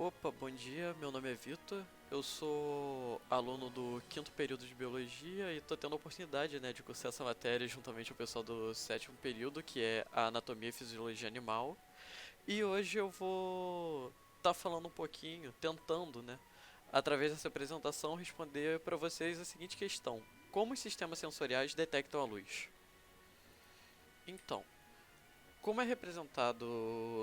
Opa, bom dia, meu nome é Vitor, eu sou aluno do quinto período de Biologia e estou tendo a oportunidade, de cursar essa matéria juntamente com o pessoal do sétimo período, que é a Anatomia e Fisiologia Animal. E hoje eu vou estar falando um pouquinho, tentando, através dessa apresentação, responder para vocês a seguinte questão: como os sistemas sensoriais detectam a luz? Então, como é representado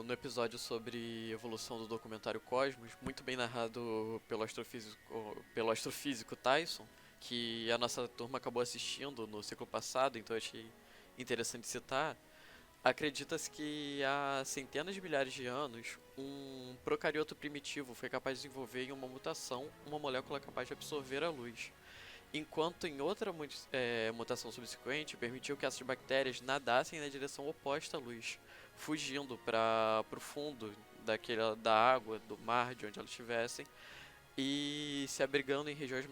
no episódio sobre evolução do documentário Cosmos, muito bem narrado pelo astrofísico Tyson, que a nossa turma acabou assistindo no ciclo passado, então eu achei interessante citar, acredita-se que há centenas de milhares de anos, um procarioto primitivo foi capaz de desenvolver em uma mutação uma molécula capaz de absorver a luz, enquanto em outra mutação subsequente permitiu que essas bactérias nadassem na direção oposta à luz, fugindo para o fundo da água, do mar, de onde elas estivessem, e se abrigando em regiões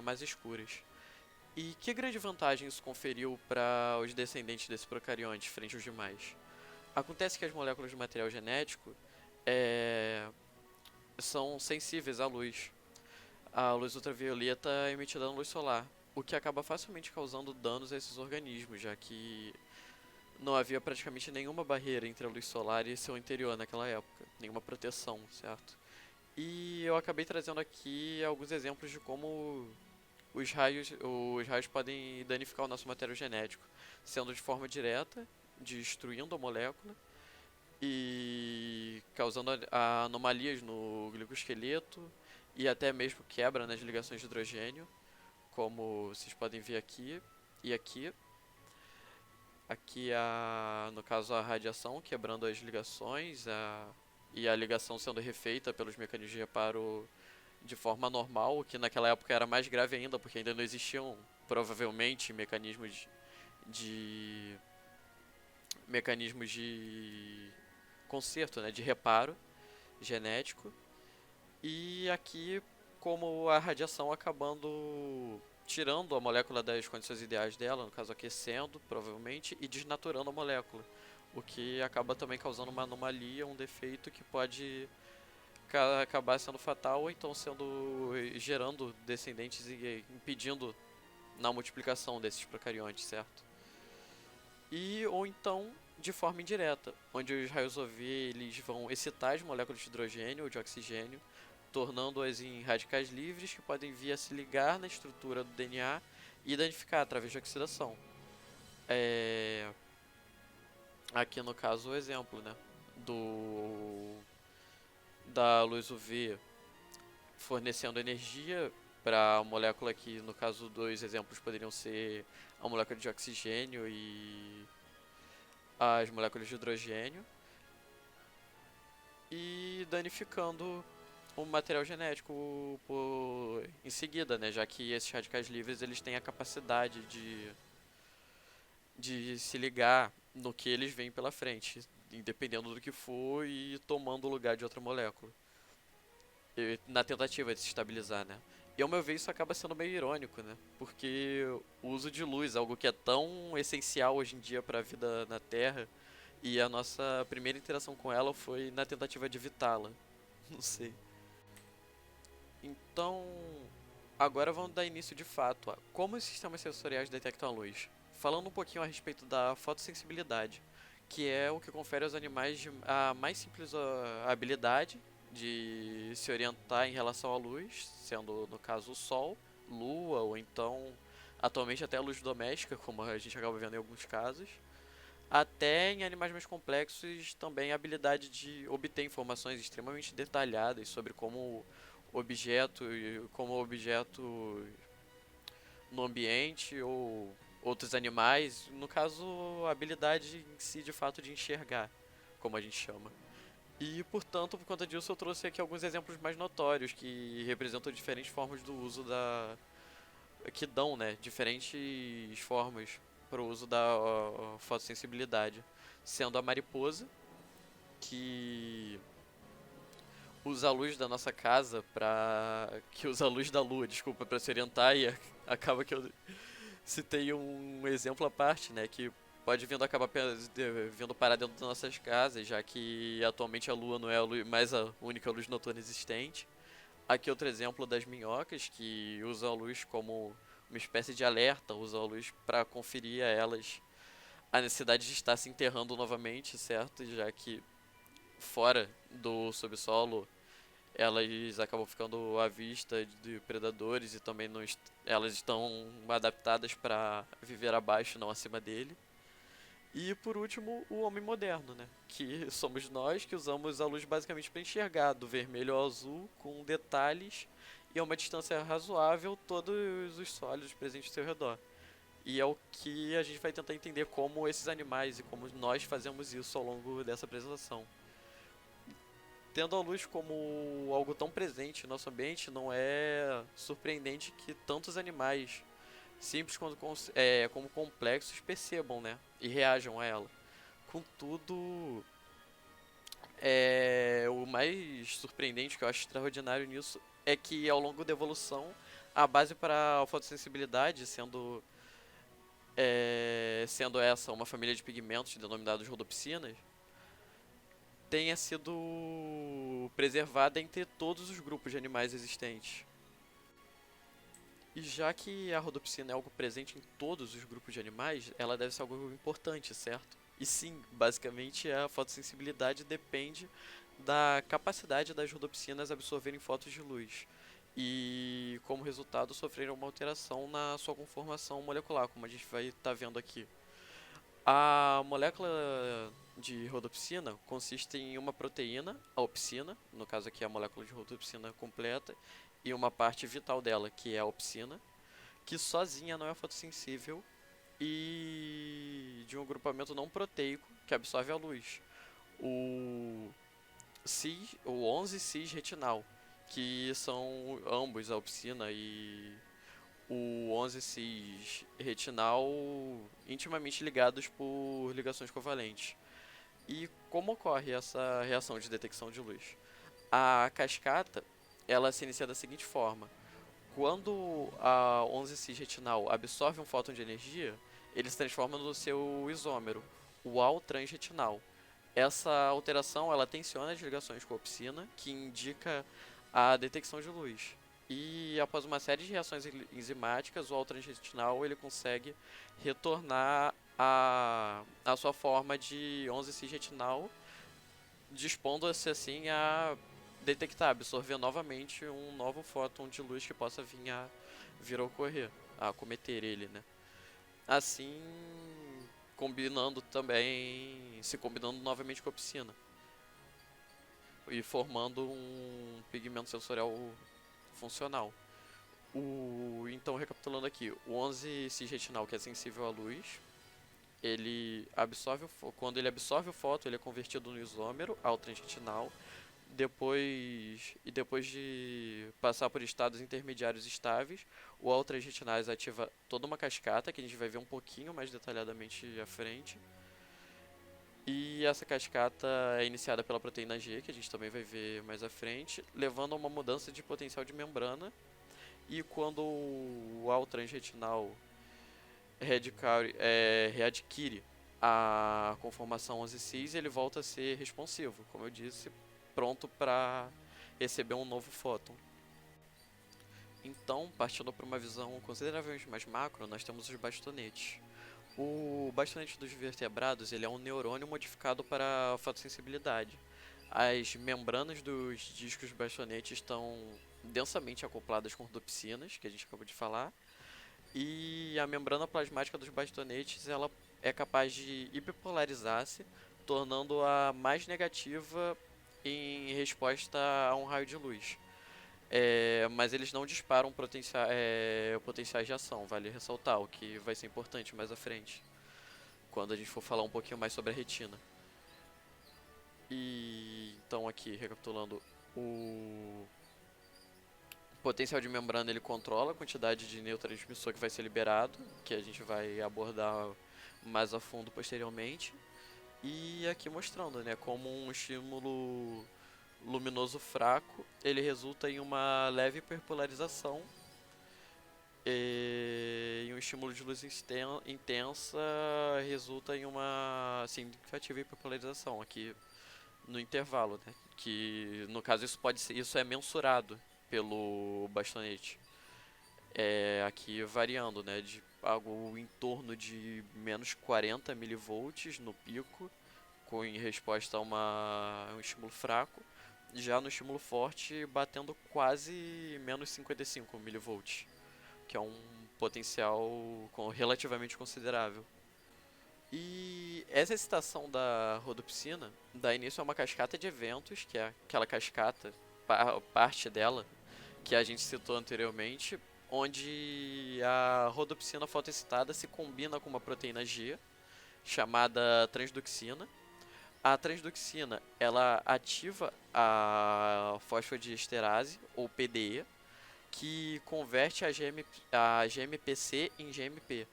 mais escuras. E que grande vantagem isso conferiu para os descendentes desse procarionte frente aos demais? Acontece que as moléculas do material genético é, são sensíveis à luz, a luz ultravioleta é emitida na luz solar, o que acaba facilmente causando danos a esses organismos, já que não havia praticamente nenhuma barreira entre a luz solar e seu interior naquela época, nenhuma proteção, certo? E eu acabei trazendo aqui alguns exemplos de como os raios podem danificar o nosso material genético, sendo de forma direta, destruindo a molécula e causando anomalias no glicoesqueleto e até mesmo quebra nas ligações de hidrogênio, como vocês podem ver aqui e aqui. Aqui, no caso, a radiação quebrando as ligações e a ligação sendo refeita pelos mecanismos de reparo de forma normal, o que naquela época era mais grave ainda, porque ainda não existiam, provavelmente, de mecanismos de conserto, de reparo genético. E aqui, como a radiação acabando tirando a molécula das condições ideais dela, no caso aquecendo, provavelmente, e desnaturando a molécula, o que acaba também causando uma anomalia, um defeito que pode acabar sendo fatal ou então gerando descendentes e impedindo na multiplicação desses procariontes, certo? E ou então de forma indireta, onde os raios UV eles vão excitar as moléculas de hidrogênio ou de oxigênio, tornando-as em radicais livres que podem vir a se ligar na estrutura do DNA e danificar através de oxidação. É... Aqui no caso o exemplo, do da luz UV fornecendo energia para a molécula que no caso dois exemplos poderiam ser a molécula de oxigênio e as moléculas de hidrogênio e danificando o material genético em seguida, já que esses radicais livres eles têm a capacidade de se ligar no que eles veem pela frente, independendo do que for e tomando o lugar de outra molécula, na tentativa de se estabilizar, E ao meu ver isso acaba sendo meio irônico, Porque o uso de luz, algo que é tão essencial hoje em dia para a vida na Terra, e a nossa primeira interação com ela foi na tentativa de evitá-la. Não sei. Então, agora vamos dar início de fato a como os sistemas sensoriais detectam a luz. Falando um pouquinho a respeito da fotossensibilidade, que é o que confere aos animais a mais simples habilidade de se orientar em relação à luz, sendo no caso o sol, lua ou então atualmente até a luz doméstica, como a gente acaba vendo em alguns casos. Até em animais mais complexos, também a habilidade de obter informações extremamente detalhadas sobre como o objeto no ambiente ou outros animais, no caso, a habilidade em si de fato de enxergar, como a gente chama. E, portanto, por conta disso, eu trouxe aqui alguns exemplos mais notórios que representam diferentes formas do uso que dão, diferentes formas para o uso da fotossensibilidade, sendo a mariposa, que usa a luz da nossa casa que usa a luz da lua, desculpa, para se orientar e acaba que eu citei um exemplo à parte, que pode vindo acabar vindo parar dentro das nossas casas, já que atualmente a Lua não é mais a única luz noturna existente. Aqui outro exemplo das minhocas, que usam a luz como uma espécie de alerta, usam a luz para conferir a elas a necessidade de estar se enterrando novamente, certo? Já que fora do subsolo elas acabam ficando à vista de predadores e também não elas estão adaptadas para viver abaixo, não acima dele. E por último, o homem moderno, né? Que somos nós que usamos a luz basicamente para enxergar do vermelho ao azul com detalhes e a uma distância razoável todos os sólidos presentes ao seu redor. E é o que a gente vai tentar entender como esses animais e como nós fazemos isso ao longo dessa apresentação. Tendo a luz como algo tão presente no nosso ambiente, não é surpreendente que tantos animais, simples como complexos, percebam, né? E reajam a ela. Contudo, o mais surpreendente, que eu acho extraordinário nisso, é que ao longo da evolução, a base para a fotossensibilidade, sendo essa uma família de pigmentos denominados rodopsinas, tenha sido preservada entre todos os grupos de animais existentes. E já que a rodopsina é algo presente em todos os grupos de animais, ela deve ser algo importante, certo? E sim, basicamente a fotossensibilidade depende da capacidade das rodopsinas absorverem fótons de luz. E como resultado sofrerem uma alteração na sua conformação molecular, como a gente vai estar vendo aqui. A molécula de rodopsina consiste em uma proteína, a opsina, no caso aqui é a molécula de rodopsina completa, e uma parte vital dela, que é a opsina, que sozinha não é fotossensível e de um agrupamento não proteico que absorve a luz. O o 11-cis retinal, que são ambos, a opsina e o 11-cis retinal, intimamente ligados por ligações covalentes. E como ocorre essa reação de detecção de luz? A cascata, ela se inicia da seguinte forma: quando a 11-cis retinal absorve um fóton de energia, ele se transforma no seu isômero, o al-transretinal. Essa alteração ela tensiona as ligações com a opsina, que indica a detecção de luz. E após uma série de reações enzimáticas, o al-transretinal ele consegue retornar a sua forma de 11-cis retinal, dispondo-se assim a detectar, absorver novamente um novo fóton de luz que possa vir a ocorrer, a acometer ele, né? Assim, se combinando novamente com a piscina e formando um pigmento sensorial funcional. Então, recapitulando aqui, o 11-cis retinal, que é sensível à luz, quando ele absorve o fóton, ele é convertido no isômero, ao transretinal. Depois de passar por estados intermediários estáveis, o al-transretinase ativa toda uma cascata, que a gente vai ver um pouquinho mais detalhadamente à frente. E essa cascata é iniciada pela proteína G, que a gente também vai ver mais à frente, levando a uma mudança de potencial de membrana. E quando o al-transretinal readquire a conformação 11-cis, ele volta a ser responsivo, como eu disse, pronto para receber um novo fóton. Então, partindo para uma visão consideravelmente mais macro, nós temos os bastonetes. O bastonete dos vertebrados ele é um neurônio modificado para a fotossensibilidade. As membranas dos discos bastonetes estão densamente acopladas com rodopsinas, que a gente acabou de falar, e a membrana plasmática dos bastonetes ela é capaz de hiperpolarizar-se, tornando-a mais negativa em resposta a um raio de luz. Mas eles não disparam potenciais de ação, vale ressaltar, o que vai ser importante mais à frente, quando a gente for falar um pouquinho mais sobre a retina. E então aqui, recapitulando, o potencial de membrana ele controla a quantidade de neurotransmissor que vai ser liberado, que a gente vai abordar mais a fundo posteriormente. E aqui mostrando, né, como um estímulo luminoso fraco, ele resulta em uma leve hiperpolarização E um estímulo de luz intensa resulta em uma significativa hiperpolarização aqui no intervalo, né? Que no caso isso é mensurado pelo bastonete. Aqui variando, né, de algo em torno de menos 40 milivolts no pico, em resposta a um estímulo fraco, já no estímulo forte batendo quase menos 55 milivolts, que é um potencial relativamente considerável. E essa excitação da rodopsina dá início a uma cascata de eventos, que é aquela cascata, parte dela, que a gente citou anteriormente, onde a rodopsina fotoexcitada se combina com uma proteína G, chamada transduxina. A transduxina, ela ativa a fosfodiesterase, ou PDE, que converte a GMPC em GMP.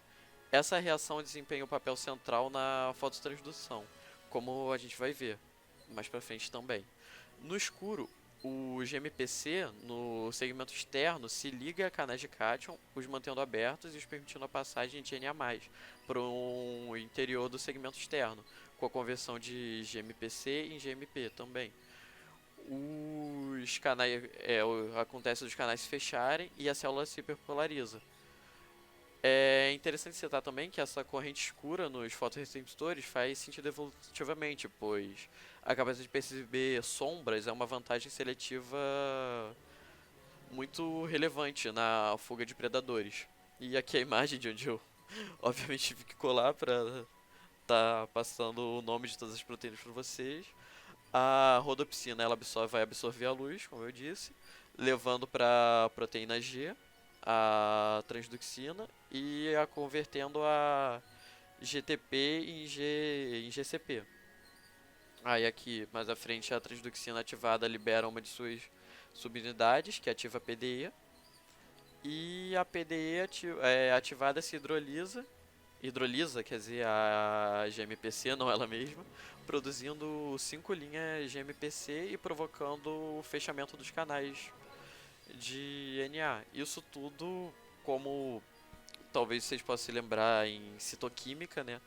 Essa reação desempenha um papel central na fototransdução, como a gente vai ver mais pra frente também. No escuro, o GMPC, no segmento externo, se liga a canais de cátion, os mantendo abertos e os permitindo a passagem de Na+, para o interior do segmento externo, com a conversão de GMPC em GMP também. Os canais, acontece dos canais se fecharem e a célula se hiperpolariza. É interessante citar também que essa corrente escura nos fotorreceptores faz sentido evolutivamente, pois a capacidade de perceber sombras é uma vantagem seletiva muito relevante na fuga de predadores. E aqui a imagem de onde eu, obviamente, tive que colar para tá passando o nome de todas as proteínas para vocês. A rodopsina ela vai absorver a luz, como eu disse, levando para a proteína G, a transduxina, e a convertendo a GTP em GCP. Aí aqui, mais à frente, a transduxina ativada libera uma de suas subunidades, que ativa a PDE, e a PDE ativada se hidrolisa, quer dizer, a GMPC, não ela mesma, produzindo 5 linhas GMPC e provocando o fechamento dos canais de Na. Isso tudo, como talvez vocês possam se lembrar em citoquímica, né,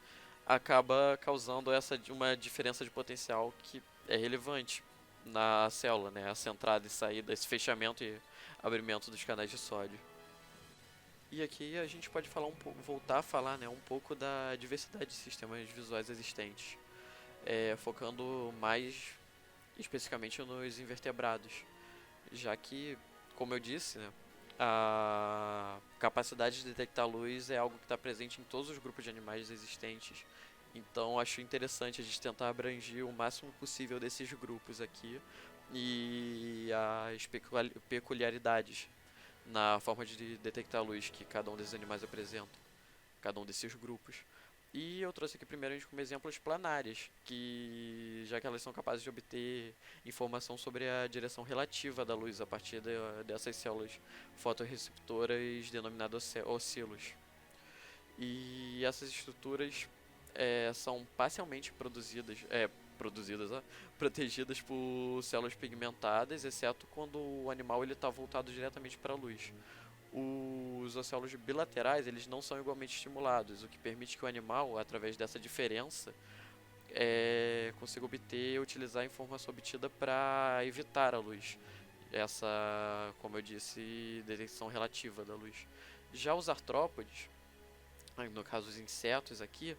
acaba causando uma diferença de potencial que é relevante na célula, né, essa entrada e saída, esse fechamento e abrimento dos canais de sódio. E aqui a gente pode falar voltar a falar, né, um pouco da diversidade de sistemas visuais existentes, focando mais especificamente nos invertebrados, já que, como eu disse, né, a capacidade de detectar luz é algo que está presente em todos os grupos de animais existentes. Então acho interessante a gente tentar abranger o máximo possível desses grupos aqui e as peculiaridades na forma de detectar luz que cada um desses animais apresenta, cada um desses grupos. E eu trouxe aqui primeiramente como exemplos planárias, já que elas são capazes de obter informação sobre a direção relativa da luz a partir dessas células fotorreceptoras denominadas oscilos. E essas estruturas são parcialmente protegidas por células pigmentadas, exceto quando o animal está voltado diretamente para a luz. Os océolos bilaterais eles não são igualmente estimulados, o que permite que o animal, através dessa diferença, consiga obter e utilizar a informação obtida para evitar a luz. Essa, como eu disse, detecção relativa da luz. Já os artrópodes, no caso os insetos aqui,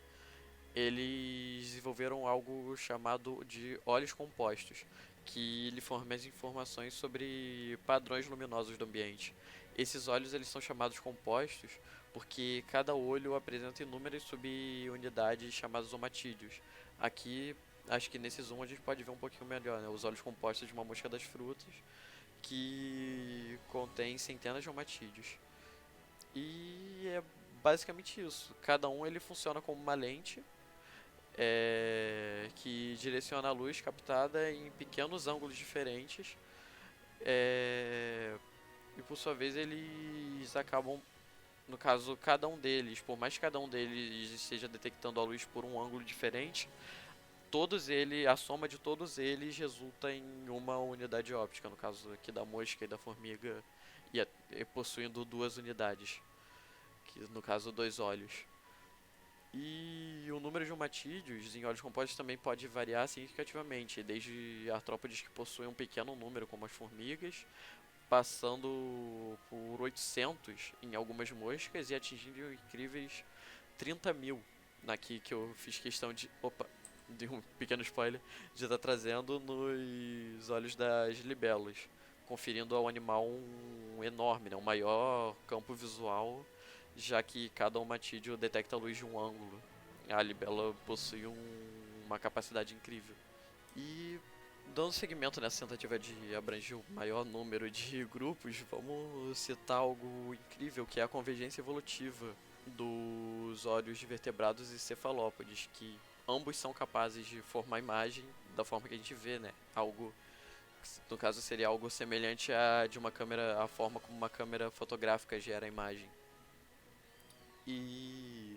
eles desenvolveram algo chamado de óleos compostos, que lhe fornecem informações sobre padrões luminosos do ambiente. Esses óleos eles são chamados compostos porque cada olho apresenta inúmeras subunidades chamadas omatídeos. Aqui, acho que nesse zoom a gente pode ver um pouquinho melhor, né? Os óleos compostos de uma mosca das frutas, que contém centenas de omatídeos. E é basicamente isso. Cada um ele funciona como uma lente que direciona a luz captada em pequenos ângulos diferentes. E por sua vez eles acabam, no caso, cada um deles, por mais que cada um deles esteja detectando a luz por um ângulo diferente, a soma de todos eles resulta em uma unidade óptica, no caso aqui da mosca e da formiga, e possuindo duas unidades. que no caso dois olhos. E o número de omatídeos em olhos compostos também pode variar significativamente, desde artrópodes que possuem um pequeno número, como as formigas, passando por 800 em algumas moscas e atingindo incríveis 30.000. Aqui que eu fiz questão de. Opa! De um pequeno spoiler, de estar trazendo nos olhos das libelas, conferindo ao animal um enorme, né, um maior campo visual, já que cada omatídeo detecta a luz de um ângulo. A libela possui uma capacidade incrível. E dando seguimento nessa tentativa de abranger o maior número de grupos, vamos citar algo incrível que é a convergência evolutiva dos olhos de vertebrados e cefalópodes, que ambos são capazes de formar imagem da forma que a gente vê, né? Algo, no caso seria algo semelhante a de uma câmera, a forma como uma câmera fotográfica gera a imagem. E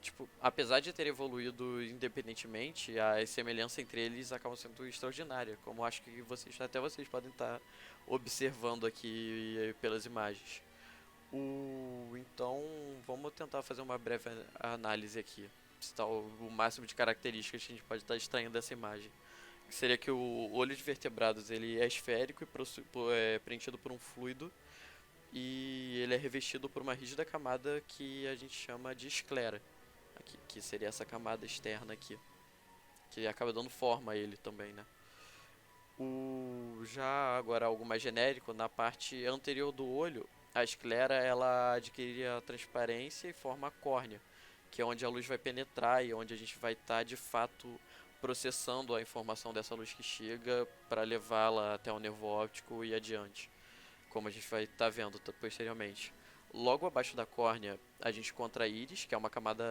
tipo, apesar de ter evoluído independentemente, a semelhança entre eles acaba sendo extraordinária, como acho que até vocês podem estar observando aqui pelas imagens. Então, vamos tentar fazer uma breve análise aqui, citar o máximo de características que a gente pode estar extraindo dessa imagem. Que seria que o olho de vertebrados ele é esférico e é preenchido por um fluido, e ele é revestido por uma rígida camada que a gente chama de esclera, aqui, que seria essa camada externa aqui, que acaba dando forma a ele também, né? Já agora algo mais genérico, na parte anterior do olho, a esclera ela adquire transparência e forma a córnea, que é onde a luz vai penetrar e onde a gente vai estar de fato processando a informação dessa luz que chega para levá-la até o nervo óptico e adiante, como a gente vai estar vendo posteriormente. Logo abaixo da córnea, a gente encontra a íris, que é uma camada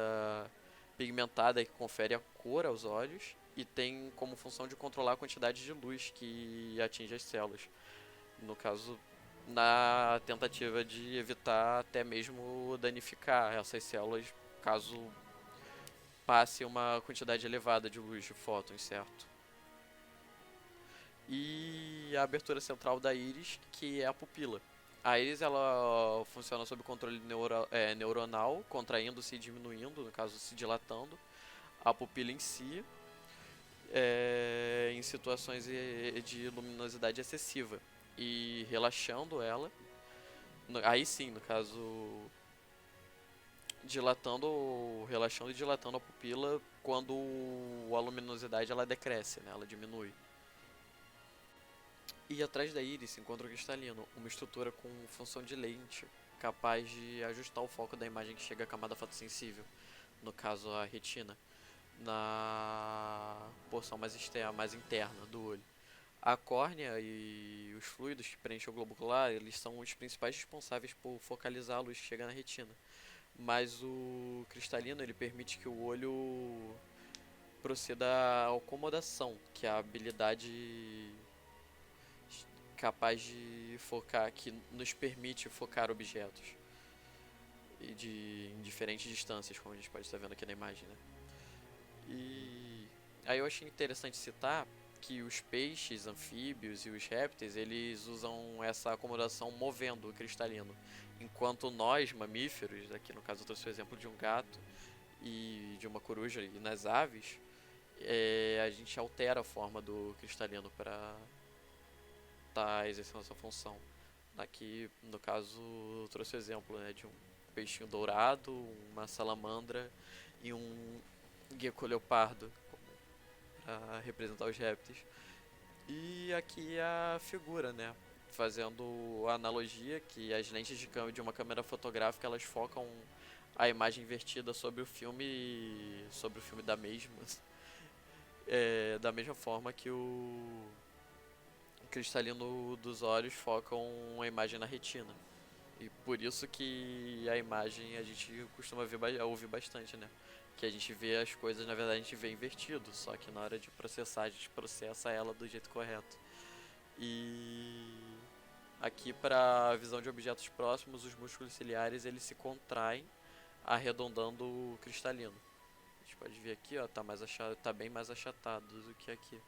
pigmentada que confere a cor aos olhos e tem como função de controlar a quantidade de luz que atinge as células. No caso, na tentativa de evitar até mesmo danificar essas células caso passe uma quantidade elevada de luz de fótons, certo? E a abertura central da íris, que é a pupila. A íris ela funciona sob controle neuronal, contraindo-se e diminuindo, no caso se dilatando. A pupila em si, em situações de luminosidade excessiva e relaxando ela. Aí sim, no caso, relaxando e dilatando a pupila quando a luminosidade ela decresce, né? Ela diminui. E atrás da íris se encontra o cristalino, uma estrutura com função de lente, capaz de ajustar o foco da imagem que chega à camada fotossensível, no caso a retina, na porção mais externa, mais interna do olho. A córnea e os fluidos que preenchem o globo ocular, eles são os principais responsáveis por focalizar a luz que chega na retina. Mas o cristalino, ele permite que o olho proceda à acomodação, que é a habilidade capaz de focar, que nos permite focar objetos em diferentes distâncias, como a gente pode estar vendo aqui na imagem, né? E aí eu achei interessante citar que os peixes, anfíbios e os répteis, eles usam essa acomodação movendo o cristalino, enquanto nós, mamíferos, aqui no caso eu trouxe o exemplo de um gato e de uma coruja e nas aves, a gente altera a forma do cristalino para estar exercendo essa função. Aqui, no caso, eu trouxe o exemplo, né, de um peixinho dourado, uma salamandra e um gecko leopardo para representar os répteis. E aqui a figura, né, fazendo a analogia que as lentes de câmera de uma câmera fotográfica elas focam a imagem invertida sobre o filme da mesma forma que o cristalino dos olhos focam a imagem na retina. E por isso que a imagem a gente costuma ouvir bastante, né? Que a gente vê as coisas, na verdade a gente vê invertido, só que na hora de processar a gente processa ela do jeito correto. E aqui para a visão de objetos próximos, os músculos ciliares eles se contraem, arredondando o cristalino. A gente pode ver aqui, ó, tá bem mais achatado do que aqui.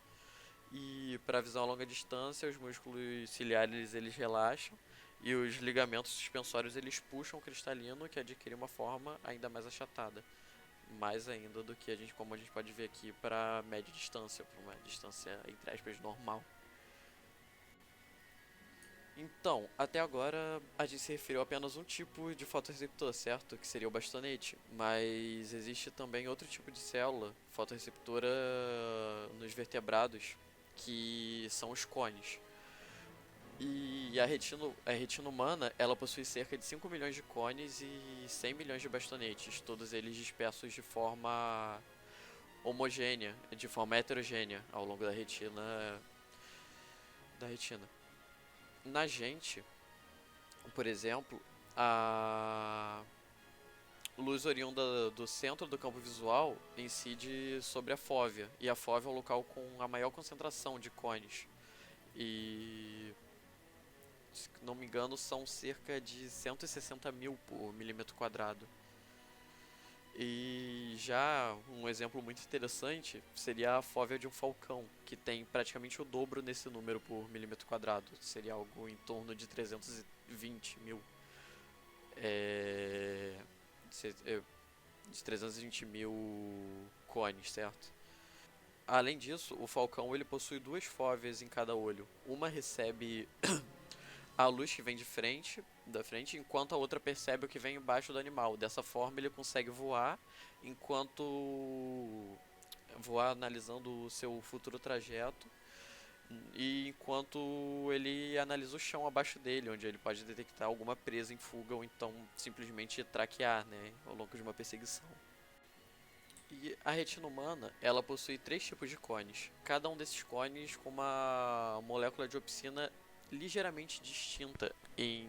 E para a visão a longa distância, os músculos ciliares eles relaxam E os ligamentos suspensórios eles puxam o cristalino que adquire uma forma ainda mais achatada, mais ainda do que como a gente pode ver aqui para média distância, para uma distância entre aspas normal. Então, até agora a gente se referiu a apenas um tipo de fotorreceptor, certo? Que seria o bastonete. Mas existe também outro tipo de célula fotorreceptora nos vertebrados, que são os cones. E a retina humana, ela possui cerca de 5 milhões de cones e 100 milhões de bastonetes, todos eles dispersos de forma homogênea, de forma heterogênea ao longo da retina. Na gente, por exemplo, a luz oriunda do centro do campo visual incide sobre a fóvea, e a fóvea é o local com a maior concentração de cones. E, se não me engano, são cerca de 160 mil por milímetro quadrado. E já um exemplo muito interessante seria a fóvea de um falcão, que tem praticamente o dobro nesse número por milímetro quadrado. Seria algo em torno de 320 mil. É, de 320 mil cones, certo? Além disso, o falcão ele possui duas fóveas em cada olho. Uma recebe a luz que vem da frente, enquanto a outra percebe o que vem embaixo do animal. Dessa forma, ele consegue enquanto voar analisando o seu futuro trajeto e enquanto ele analisa o chão abaixo dele, onde ele pode detectar alguma presa em fuga ou então simplesmente traquear, né, ao longo de uma perseguição. E a retina humana, ela possui três tipos de cones. Cada um desses cones com uma molécula de opsina ligeiramente distinta em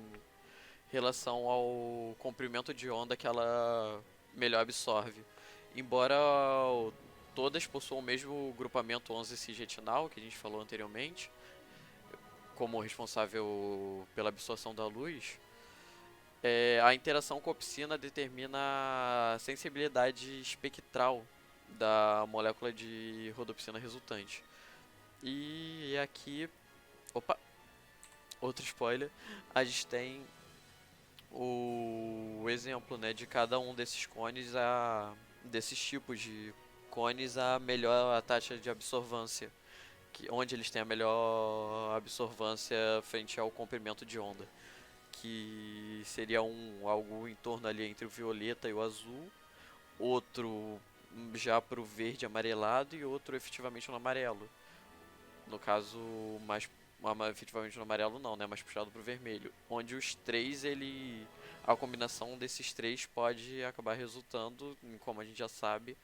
relação ao comprimento de onda que ela melhor absorve. Embora todas possuam o mesmo grupamento 11-cis retinal que a gente falou anteriormente, como responsável pela absorção da luz, a interação com a opsina determina a sensibilidade espectral da molécula de rodopsina resultante. E aqui, opa, outro spoiler, a gente tem o exemplo, né, de cada um desses cones, desses tipos de cones, a melhor a taxa de absorvância, onde eles têm a melhor absorvância frente ao comprimento de onda, que seria algo em torno ali entre o violeta e o azul, outro já para o verde amarelado e outro efetivamente no amarelo. No caso, mais efetivamente no amarelo não, né? Mais puxado pro vermelho. Onde os três, a combinação desses três pode acabar resultando, como a gente já sabe,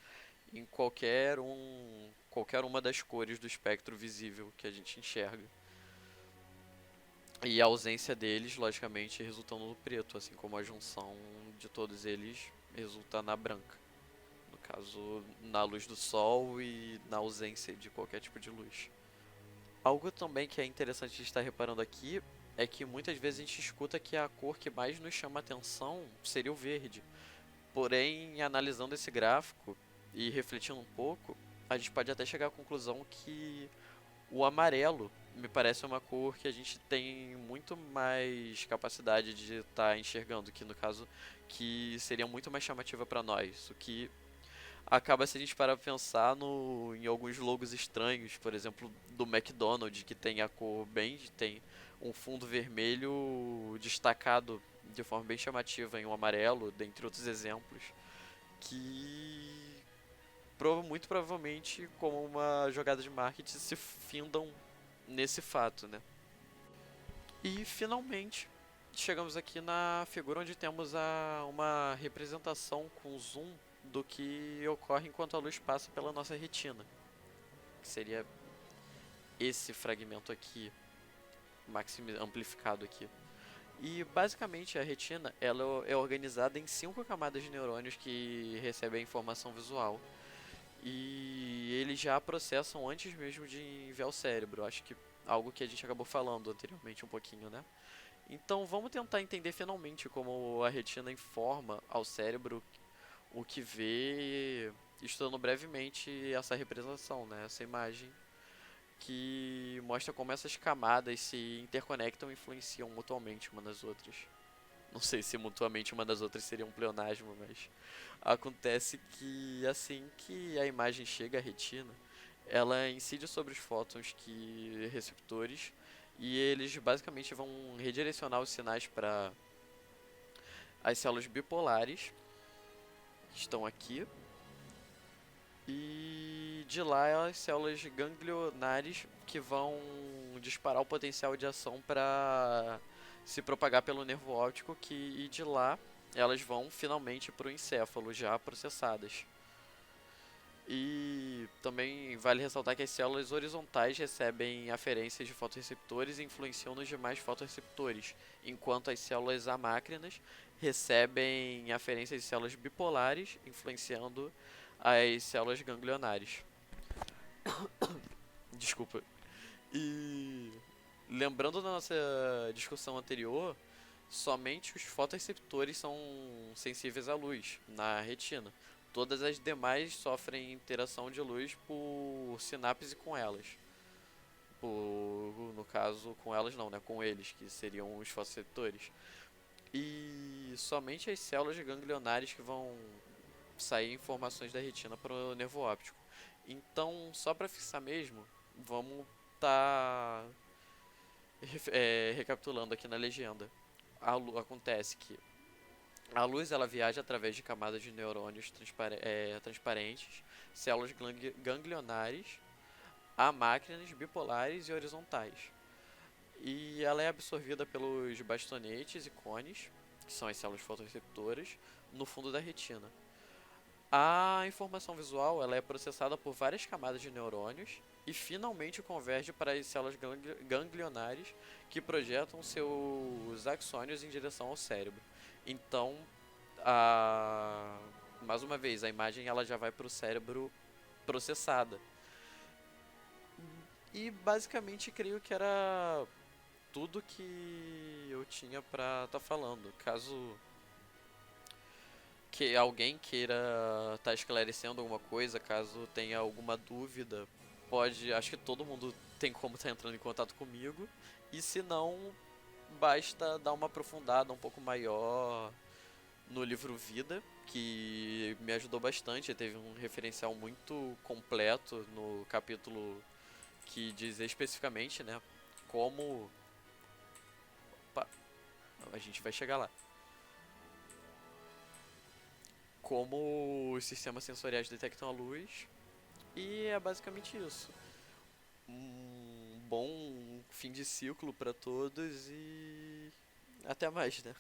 em qualquer uma das cores do espectro visível que a gente enxerga. E a ausência deles, logicamente, resultando no preto, assim como a junção de todos eles resulta na branca. No caso, na luz do sol e na ausência de qualquer tipo de luz. Algo também que é interessante de estar reparando aqui é que muitas vezes a gente escuta que a cor que mais nos chama atenção seria o verde. Porém, analisando esse gráfico e refletindo um pouco, a gente pode até chegar à conclusão que o amarelo me parece uma cor que a gente tem muito mais capacidade de estar enxergando, que no caso que seria muito mais chamativa para nós, o que acaba se a gente parar pra pensar em alguns logos estranhos, por exemplo, do McDonald's, que tem a cor tem um fundo vermelho destacado de forma bem chamativa em um amarelo, dentre outros exemplos, que muito provavelmente, como uma jogada de marketing, se findam nesse fato, né? E finalmente chegamos aqui na figura onde temos uma representação com zoom do que ocorre enquanto a luz passa pela nossa retina, que seria esse fragmento aqui, amplificado aqui. E basicamente a retina ela é organizada em 5 camadas de neurônios que recebem a informação visual. E eles já processam antes mesmo de enviar o cérebro. Acho que algo que a gente acabou falando anteriormente um pouquinho, né? Então vamos tentar entender finalmente como a retina informa ao cérebro o que vê, estudando brevemente essa representação, né? Essa imagem que mostra como essas camadas se interconectam e influenciam mutuamente uma nas outras. Não sei se mutuamente uma das outras seria um pleonasmo, mas acontece que assim que a imagem chega à retina, ela incide sobre os fótons que receptores e eles basicamente vão redirecionar os sinais para as células bipolares que estão aqui e de lá as células ganglionares que vão disparar o potencial de ação para se propagar pelo nervo óptico e de lá elas vão finalmente para o encéfalo já processadas. E também vale ressaltar que as células horizontais recebem aferências de fotorreceptores e influenciam nos demais fotorreceptores, enquanto as células amácrinas recebem aferências de células bipolares, influenciando as células ganglionares. Desculpa. E lembrando da nossa discussão anterior, somente os fotorreceptores são sensíveis à luz na retina. Todas as demais sofrem interação de luz por sinapse com elas. No caso, com elas não, né? Com eles, que seriam os fotoreceptores. E somente as células ganglionares que vão sair informações da retina para o nervo óptico. Então, só para fixar mesmo, vamos tá recapitulando aqui na legenda. Acontece que a luz ela viaja através de camadas de neurônios transparentes, células ganglionares, amácrinas, bipolares e horizontais. E ela é absorvida pelos bastonetes e cones, que são as células fotorreceptoras, no fundo da retina. A informação visual ela é processada por várias camadas de neurônios e finalmente converge para as células ganglionares que projetam seus axônios em direção ao cérebro. Então, mais uma vez, a imagem ela já vai para o cérebro processada. E basicamente creio que era tudo que eu tinha para estar falando. Caso que alguém queira estar esclarecendo alguma coisa, caso tenha alguma dúvida, pode, acho que todo mundo tem como estar entrando em contato comigo. E se não, basta dar uma aprofundada um pouco maior no livro Vida, que me ajudou bastante. Teve um referencial muito completo no capítulo que diz especificamente, né, como... Opa, a gente vai chegar lá. Como os sistemas sensoriais detectam a luz. E é basicamente isso. Um bom fim de ciclo para todos e até mais, né?